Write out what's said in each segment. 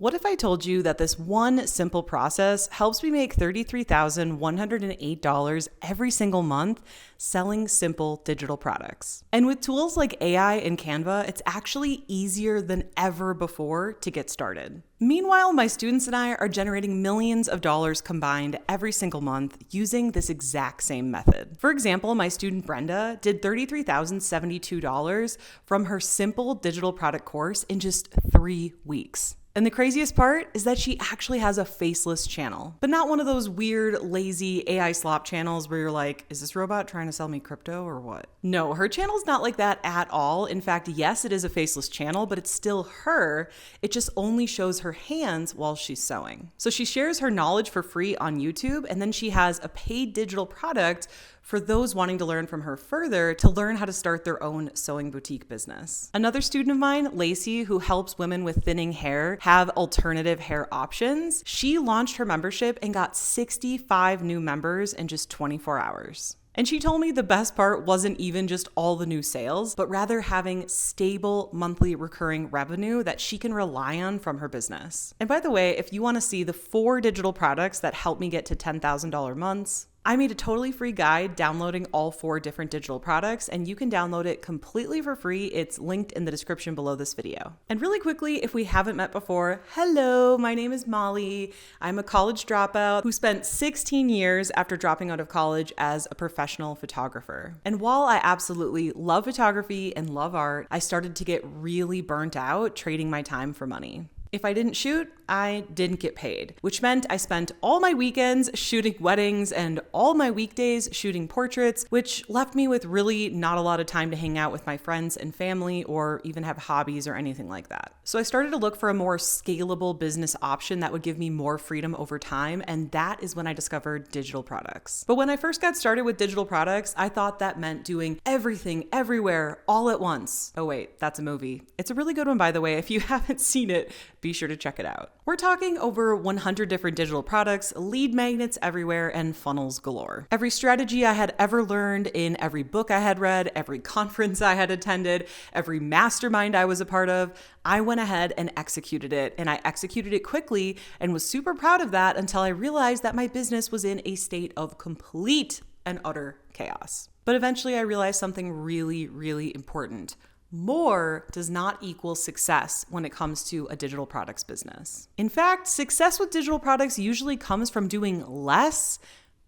What if I told you that this one simple process helps me make $33,108 every single month selling simple digital products? And with tools like AI and Canva, it's actually easier than ever before to get started. Meanwhile, my students and I are generating millions of dollars combined every single month using this exact same method. For example, my student Brenda did $33,072 from her simple digital product course in just 3 weeks. And the craziest part is that she actually has a faceless channel, but not one of those weird, lazy AI slop channels where you're like, is this robot trying to sell me crypto or what? No, her channel's not like that at all. In fact, yes, it is a faceless channel, but it's still her. It just only shows her hands while she's sewing. So she shares her knowledge for free on YouTube, and then she has a paid digital product for those wanting to learn from her further to learn how to start their own sewing boutique business. Another student of mine, Lacey, who helps women with thinning hair have alternative hair options, she launched her membership and got 65 new members in just 24 hours. And she told me the best part wasn't even just all the new sales, but rather having stable monthly recurring revenue that she can rely on from her business. And by the way, if you want to see the 4 digital products that helped me get to $10,000 months, I made a totally free guide downloading all 4 different digital products, and you can download it completely for free. It's linked in the description below this video. And really quickly, if we haven't met before, hello, my name is Molly. I'm a college dropout who spent 16 years after dropping out of college as a professional photographer. And while I absolutely love photography and love art, I started to get really burnt out trading my time for money. If I didn't shoot, I didn't get paid, which meant I spent all my weekends shooting weddings and all my weekdays shooting portraits, which left me with really not a lot of time to hang out with my friends and family or even have hobbies or anything like that. So I started to look for a more scalable business option that would give me more freedom over time, and that is when I discovered digital products. But when I first got started with digital products, I thought that meant doing everything, everywhere, all at once. Oh wait, that's a movie. It's a really good one, by the way. If you haven't seen it, be sure to check it out. We're talking over 100 different digital products, lead magnets everywhere, and funnels galore. Every strategy I had ever learned in every book I had read, every conference I had attended, every mastermind I was a part of, I went ahead and executed it. And I executed it quickly and was super proud of that until I realized that my business was in a state of complete and utter chaos. But eventually I realized something really, really important. More does not equal success when it comes to a digital products business. In fact, success with digital products usually comes from doing less,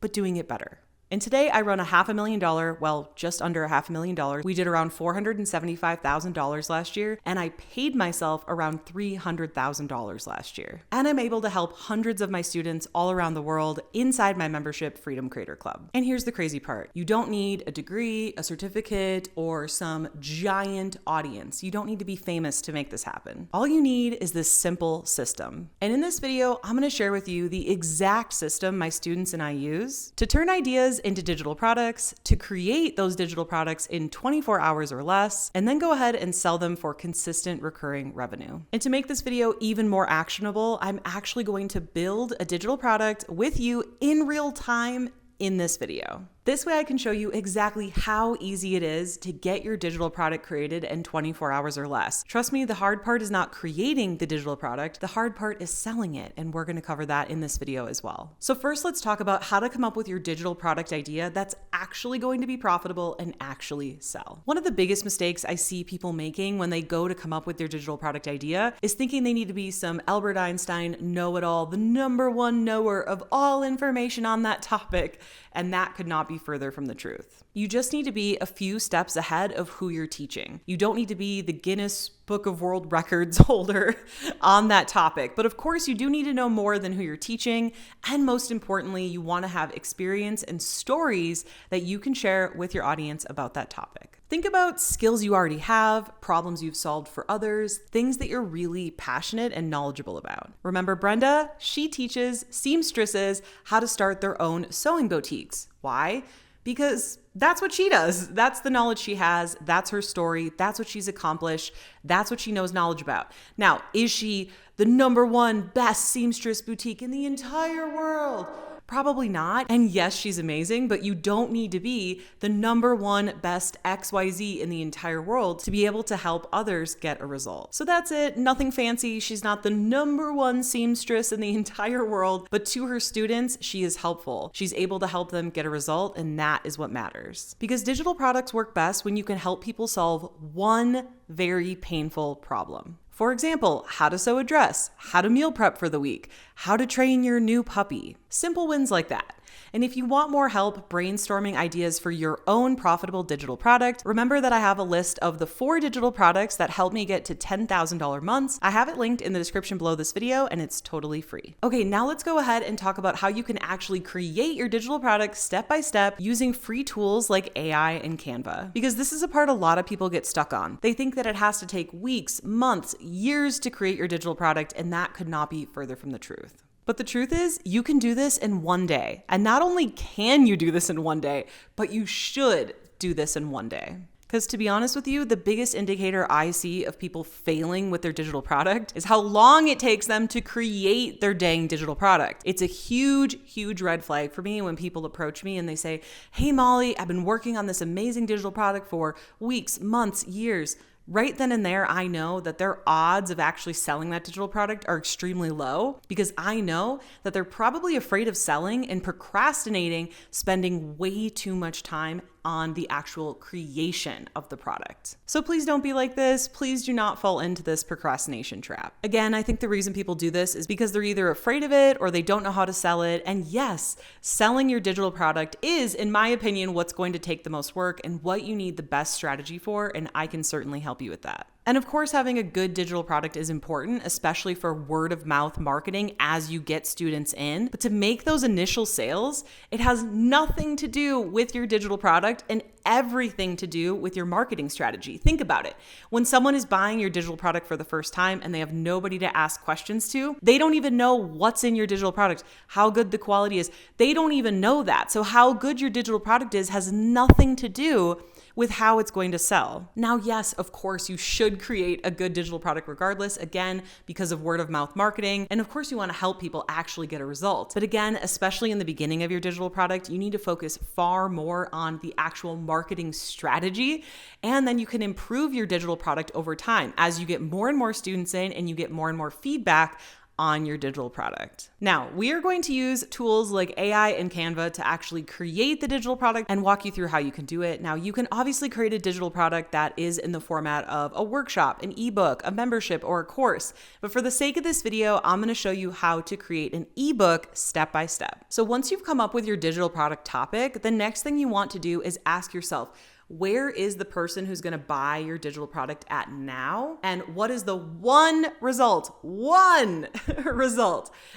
but doing it better. And today I run a $500,000, well, just under a $500,000. We did around $475,000 last year, and I paid myself around $300,000 last year. And I'm able to help hundreds of my students all around the world inside my membership Freedom Creator Club. And here's the crazy part. You don't need a degree, a certificate, or some giant audience. You don't need to be famous to make this happen. All you need is this simple system. And in this video, I'm going to share with you the exact system my students and I use to turn ideas into digital products, to create those digital products in 24 hours or less, and then go ahead and sell them for consistent recurring revenue. And to make this video even more actionable, I'm actually going to build a digital product with you in real time in this video. This way I can show you exactly how easy it is to get your digital product created in 24 hours or less. Trust me, the hard part is not creating the digital product. The hard part is selling it, and we're going to cover that in this video as well. So first, let's talk about how to come up with your digital product idea that's actually going to be profitable and actually sell. One of the biggest mistakes I see people making when they go to come up with their digital product idea is thinking they need to be some Albert Einstein know-it-all, the #1 knower of all information on that topic, and that could not be further from the truth. You just need to be a few steps ahead of who you're teaching. You don't need to be the Guinness Book of World Records holder on that topic. But of course, you do need to know more than who you're teaching. And most importantly, you want to have experience and stories that you can share with your audience about that topic. Think about skills you already have, problems you've solved for others, things that you're really passionate and knowledgeable about. Remember Brenda? She teaches seamstresses how to start their own sewing boutiques. Why? Because that's what she does. That's the knowledge she has. That's her story. That's what she's accomplished. That's what she knows knowledge about. Now, is she the #1 best seamstress boutique in the entire world? Probably not. And yes, she's amazing, but you don't need to be the number one best XYZ in the entire world to be able to help others get a result. So that's it. Nothing fancy. She's not the number one seamstress in the entire world, but to her students, she is helpful. She's able to help them get a result, and that is what matters. Because digital products work best when you can help people solve one very painful problem. For example, how to sew a dress, how to meal prep for the week, how to train your new puppy. Simple wins like that. And if you want more help brainstorming ideas for your own profitable digital product, remember that I have a list of the 4 digital products that helped me get to $10,000 months. I have it linked in the description below this video, and it's totally free. Okay, now let's go ahead and talk about how you can actually create your digital product step by step using free tools like AI and Canva. Because this is a part a lot of people get stuck on. They think that it has to take weeks, months, years to create your digital product, and that could not be further from the truth. But the truth is, you can do this in one day. And not only can you do this in one day, but you should do this in one day. Because to be honest with you, the biggest indicator I see of people failing with their digital product is how long it takes them to create their dang digital product. It's a huge, huge red flag for me when people approach me and they say, "Hey Molly, I've been working on this amazing digital product for weeks, months, years." Right then and there, I know that their odds of actually selling that digital product are extremely low because I know that they're probably afraid of selling and procrastinating, spending way too much time on the actual creation of the product. So please don't be like this. Please do not fall into this procrastination trap. Again, I think the reason people do this is because they're either afraid of it or they don't know how to sell it. And yes, selling your digital product is, in my opinion, what's going to take the most work and what you need the best strategy for. And I can certainly help you with that. And of course, having a good digital product is important, especially for word of mouth marketing as you get students in. But to make those initial sales, it has nothing to do with your digital product and everything to do with your marketing strategy. Think about it. When someone is buying your digital product for the first time and they have nobody to ask questions to, they don't even know what's in your digital product, how good the quality is. They don't even know that. So how good your digital product is has nothing to do with how it's going to sell. Now, yes, of course, you should create a good digital product regardless, again, because of word of mouth marketing. And of course, you want to help people actually get a result. But again, especially in the beginning of your digital product, you need to focus far more on the actual marketing strategy. And then you can improve your digital product over time as you get more and more students in and you get more and more feedback on your digital product. Now, we are going to use tools like AI and Canva to actually create the digital product and walk you through how you can do it. Now, you can obviously create a digital product that is in the format of a workshop, an ebook, a membership, or a course. But for the sake of this video, I'm going to show you how to create an ebook step by step. So once you've come up with your digital product topic, the next thing you want to do is ask yourself, where is the person who's going to buy your digital product at now? And what is the one result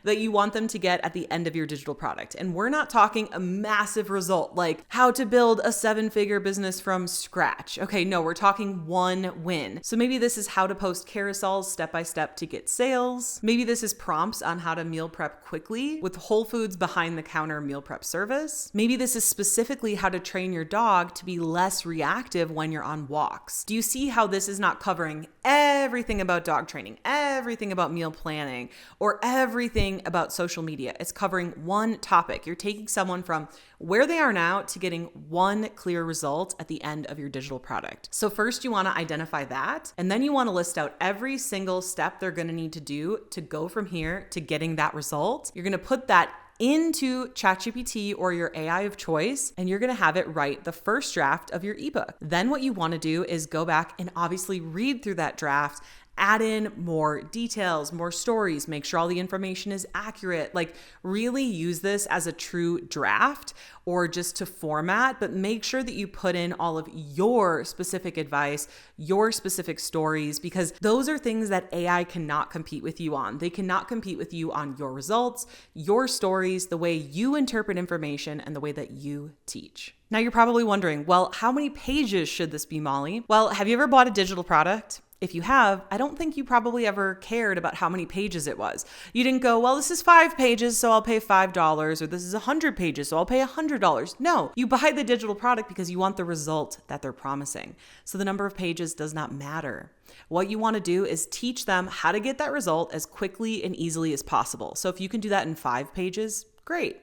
that you want them to get at the end of your digital product? And we're not talking a massive result like how to build a 7-figure business from scratch. Okay, no, we're talking one win. So maybe this is how to post carousels step by step to get sales. Maybe this is prompts on how to meal prep quickly with Whole Foods behind the counter meal prep service. Maybe this is specifically how to train your dog to be less reactive when you're on walks. Do you see how this is not covering everything about dog training, everything about meal planning, or everything about social media? It's covering one topic. You're taking someone from where they are now to getting one clear result at the end of your digital product. So first you want to identify that, and then you want to list out every single step they're going to need to do to go from here to getting that result. You're going to put that into ChatGPT or your AI of choice, and you're going to have it write the first draft of your ebook. Then what you want to do is go back and obviously read through that draft, add in more details, more stories, make sure all the information is accurate. Like really use this as a true draft or just to format, but make sure that you put in all of your specific advice, your specific stories, because those are things that AI cannot compete with you on. They cannot compete with you on your results, your stories, the way you interpret information, and the way that you teach. Now you're probably wondering, well, how many pages should this be, Molly? Well, have you ever bought a digital product? If you have, I don't think you probably ever cared about how many pages it was. You didn't go, well, this is 5 pages, so I'll pay $5, or this is 100 pages, so I'll pay $100. No, you buy the digital product because you want the result that they're promising. So the number of pages does not matter. What you want to do is teach them how to get that result as quickly and easily as possible. So if you can do that in 5 pages, great.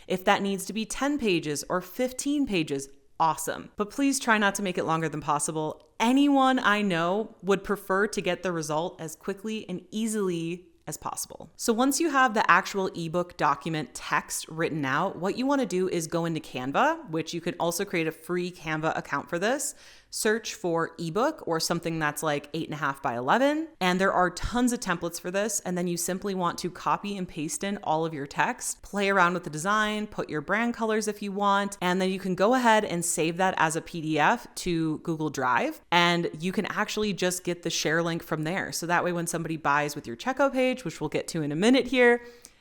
If that needs to be 10 pages or 15 pages, awesome. But please try not to make it longer than possible. Anyone I know would prefer to get the result as quickly and easily as possible. So once you have the actual ebook document text written out, what you want to do is go into Canva, which you can also create a free Canva account for this. Search for ebook or something that's like 8.5 by 11. And there are tons of templates for this. And then you simply want to copy and paste in all of your text, play around with the design, put your brand colors if you want, and then you can go ahead and save that as a PDF to Google Drive. And you can actually just get the share link from there. So that way, when somebody buys with your checkout page, which we'll get to in a minute here,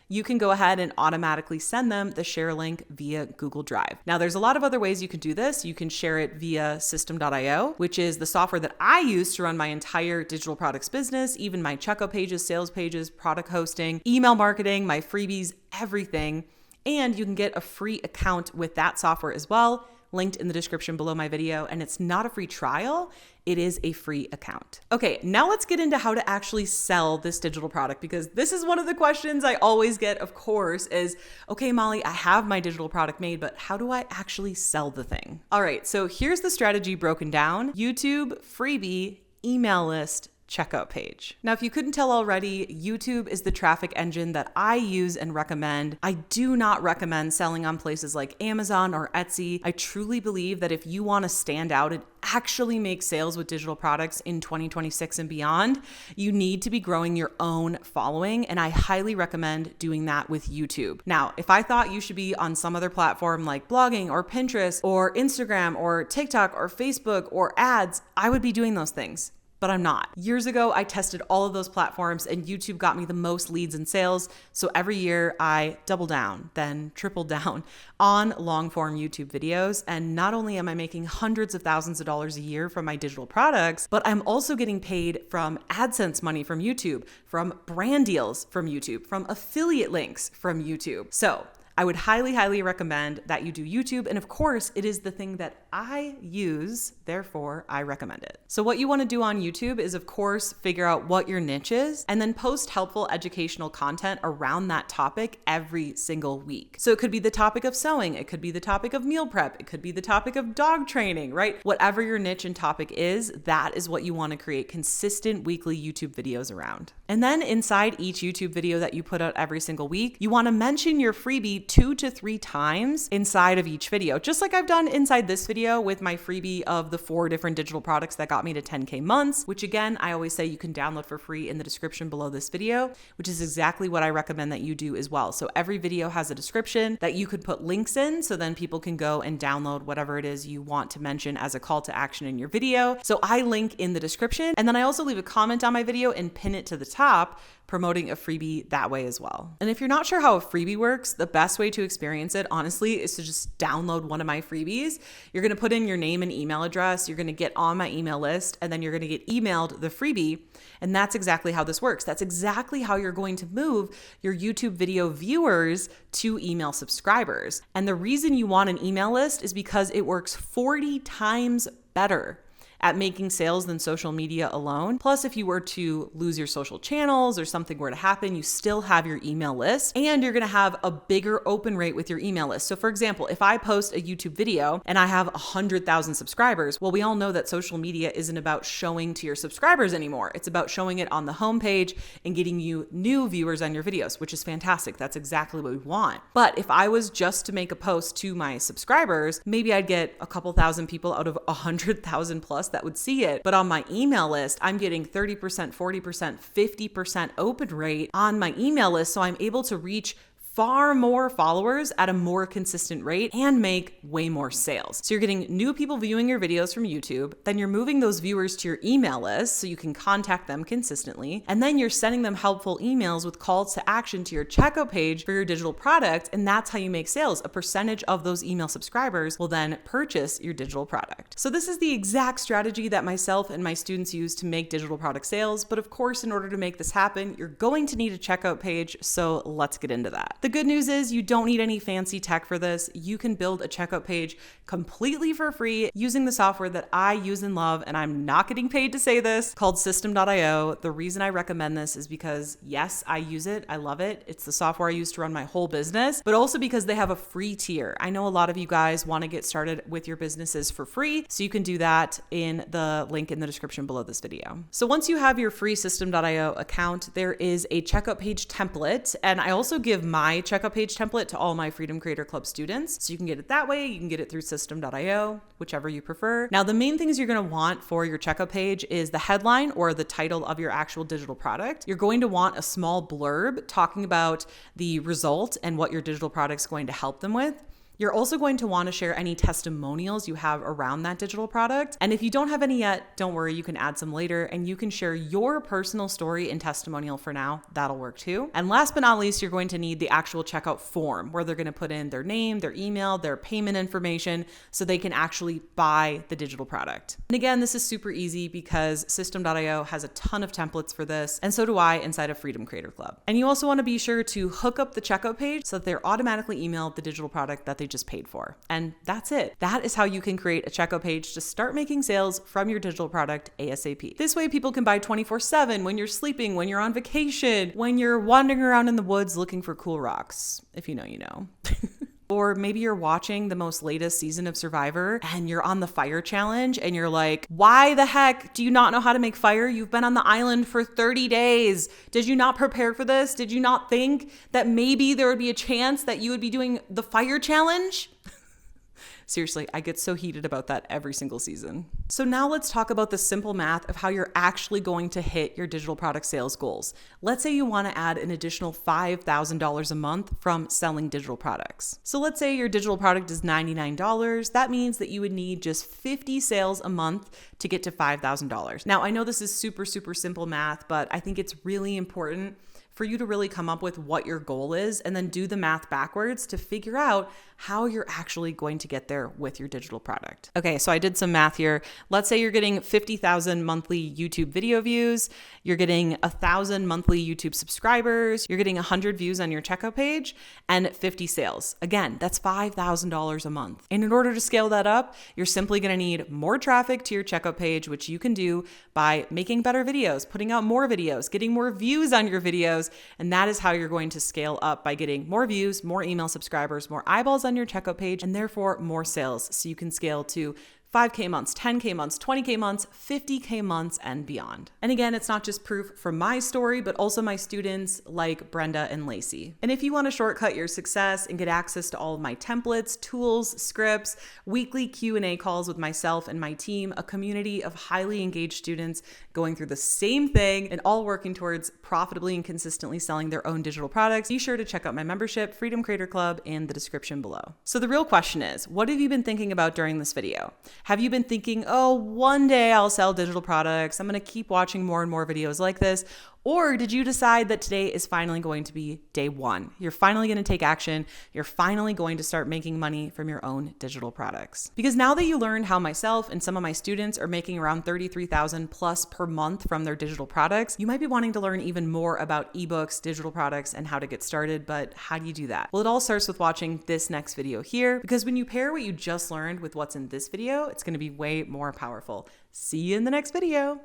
you can go ahead and automatically send them the share link via Google Drive. Now, there's a lot of other ways you can do this. You can share it via System.io, which is the software that I use to run my entire digital products business, even my checkout pages, sales pages, product hosting, email marketing, my freebies, everything. And you can get a free account with that software as well, linked in the description below my video. And it's not a free trial, it is a free account. Okay, now let's get into how to actually sell this digital product, because this is one of the questions I always get, of course, is, okay, Molly, I have my digital product made, but how do I actually sell the thing? All right, so here's the strategy broken down: YouTube, freebie, email list, checkout page. Now, if you couldn't tell already, YouTube is the traffic engine that I use and recommend. I do not recommend selling on places like Amazon or Etsy. I truly believe that if you want to stand out and actually make sales with digital products in 2026 and beyond, you need to be growing your own following. And I highly recommend doing that with YouTube. Now, if I thought you should be on some other platform like blogging or Pinterest or Instagram or TikTok or Facebook or ads, I would be doing those things. But I'm not. Years ago, I tested all of those platforms and YouTube got me the most leads and sales. So every year I double down, then triple down on long form YouTube videos. And not only am I making hundreds of thousands of dollars a year from my digital products, but I'm also getting paid from AdSense money from YouTube, from brand deals from YouTube, from affiliate links from YouTube. So I would highly, highly recommend that you do YouTube. And of course, it is the thing that I use, therefore I recommend it. So what you want to do on YouTube is, of course, figure out what your niche is and then post helpful educational content around that topic every single week. So it could be the topic of sewing, it could be the topic of meal prep, it could be the topic of dog training, right? Whatever your niche and topic is, that is what you want to create consistent weekly YouTube videos around. And then inside each YouTube video that you put out every single week, you want to mention your freebie 2 to 3 times inside of each video, just like I've done inside this video with my freebie of the 4 different digital products that got me to 10K months, which again, I always say you can download for free in the description below this video, which is exactly what I recommend that you do as well. So every video has a description that you could put links in, so then people can go and download whatever it is you want to mention as a call to action in your video. So I link in the description, and then I also leave a comment on my video and pin it to the top, promoting a freebie that way as well. And if you're not sure how a freebie works, the best way to experience it, honestly, is to just download one of my freebies. You're going to put in your name and email address, you're going to get on my email list, and then you're going to get emailed the freebie. And that's exactly how this works. That's exactly how you're going to move your YouTube video viewers to email subscribers. And the reason you want an email list is because it works 40 times better at making sales than social media alone. Plus, if you were to lose your social channels or something were to happen, you still have your email list and you're gonna have a bigger open rate with your email list. So for example, if I post a YouTube video and I have 100,000 subscribers, well, we all know that social media isn't about showing to your subscribers anymore. It's about showing it on the homepage and getting you new viewers on your videos, which is fantastic. That's exactly what we want. But if I was just to make a post to my subscribers, maybe I'd get a couple thousand people out of 100,000 plus that would see it. But on my email list, I'm getting 30%, 40%, 50% open rate on my email list. So I'm able to reach far more followers at a more consistent rate and make way more sales. So you're getting new people viewing your videos from YouTube, then you're moving those viewers to your email list so you can contact them consistently, and then you're sending them helpful emails with calls to action to your checkout page for your digital product, and that's how you make sales. A percentage of those email subscribers will then purchase your digital product. So this is the exact strategy that myself and my students use to make digital product sales, but of course, in order to make this happen, you're going to need a checkout page, so let's get into that. The good news is you don't need any fancy tech for this. You can build a checkout page completely for free using the software that I use and love, and I'm not getting paid to say this, called System.io. The reason I recommend this is because, yes, I use it. I love it. It's the software I use to run my whole business, but also because they have a free tier. I know a lot of you guys want to get started with your businesses for free, so you can do that in the link in the description below this video. So once you have your free System.io account, there is a checkout page template, and I also give my checkout page template to all my Freedom Creator Club students. So you can get it that way. You can get it through System.io, whichever you prefer. Now, the main things you're going to want for your checkout page is the headline or the title of your actual digital product. You're going to want a small blurb talking about the result and what your digital product is going to help them with. You're also going to want to share any testimonials you have around that digital product. And if you don't have any yet, don't worry, you can add some later, and you can share your personal story and testimonial for now. That'll work too. And last but not least, you're going to need the actual checkout form where they're going to put in their name, their email, their payment information so they can actually buy the digital product. And again, this is super easy because System.io has a ton of templates for this, and so do I inside of Freedom Creator Club. And you also want to be sure to hook up the checkout page so that they're automatically emailed the digital product that they just paid for. And that's it. That is how you can create a checkout page to start making sales from your digital product ASAP. This way people can buy 24/7 when you're sleeping, when you're on vacation, when you're wandering around in the woods looking for cool rocks. If you know, you know. Or maybe you're watching the most latest season of Survivor and you're on the fire challenge and you're like, why the heck do you not know how to make fire? You've been on the island for 30 days. Did you not prepare for this? Did you not think that maybe there would be a chance that you would be doing the fire challenge? Seriously, I get so heated about that every single season. So now let's talk about the simple math of how you're actually going to hit your digital product sales goals. Let's say you want to add an additional $5,000 a month from selling digital products. So let's say your digital product is $99. That means that you would need just 50 sales a month to get to $5,000. Now, I know this is super, super simple math, but I think it's really important for you to really come up with what your goal is and then do the math backwards to figure out how you're actually going to get there with your digital product. Okay, so I did some math here. Let's say you're getting 50,000 monthly YouTube video views, you're getting 1,000 monthly YouTube subscribers, you're getting 100 views on your checkout page, and 50 sales. Again, that's $5,000 a month. And in order to scale that up, you're simply gonna need more traffic to your checkout page, which you can do by making better videos, putting out more videos, getting more views on your videos, and that is how you're going to scale up, by getting more views, more email subscribers, more eyeballs on your checkout page, and therefore more sales. So you can scale to 5K months, 10K months, 20K months, 50K months, and beyond. And again, it's not just proof from my story, but also my students like Brenda and Lacey. And if you want to shortcut your success and get access to all of my templates, tools, scripts, weekly Q&A calls with myself and my team, a community of highly engaged students going through the same thing and all working towards profitably and consistently selling their own digital products, be sure to check out my membership, Freedom Creator Club, in the description below. So the real question is, what have you been thinking about during this video? Have you been thinking, oh, one day I'll sell digital products, I'm going to keep watching more and more videos like this? Or did you decide that today is finally going to be day one? You're finally going to take action. You're finally going to start making money from your own digital products. Because now that you learned how myself and some of my students are making around $33,000 plus per month from their digital products, you might be wanting to learn even more about ebooks, digital products, and how to get started. But how do you do that? Well, it all starts with watching this next video here, because when you pair what you just learned with what's in this video, it's going to be way more powerful. See you in the next video.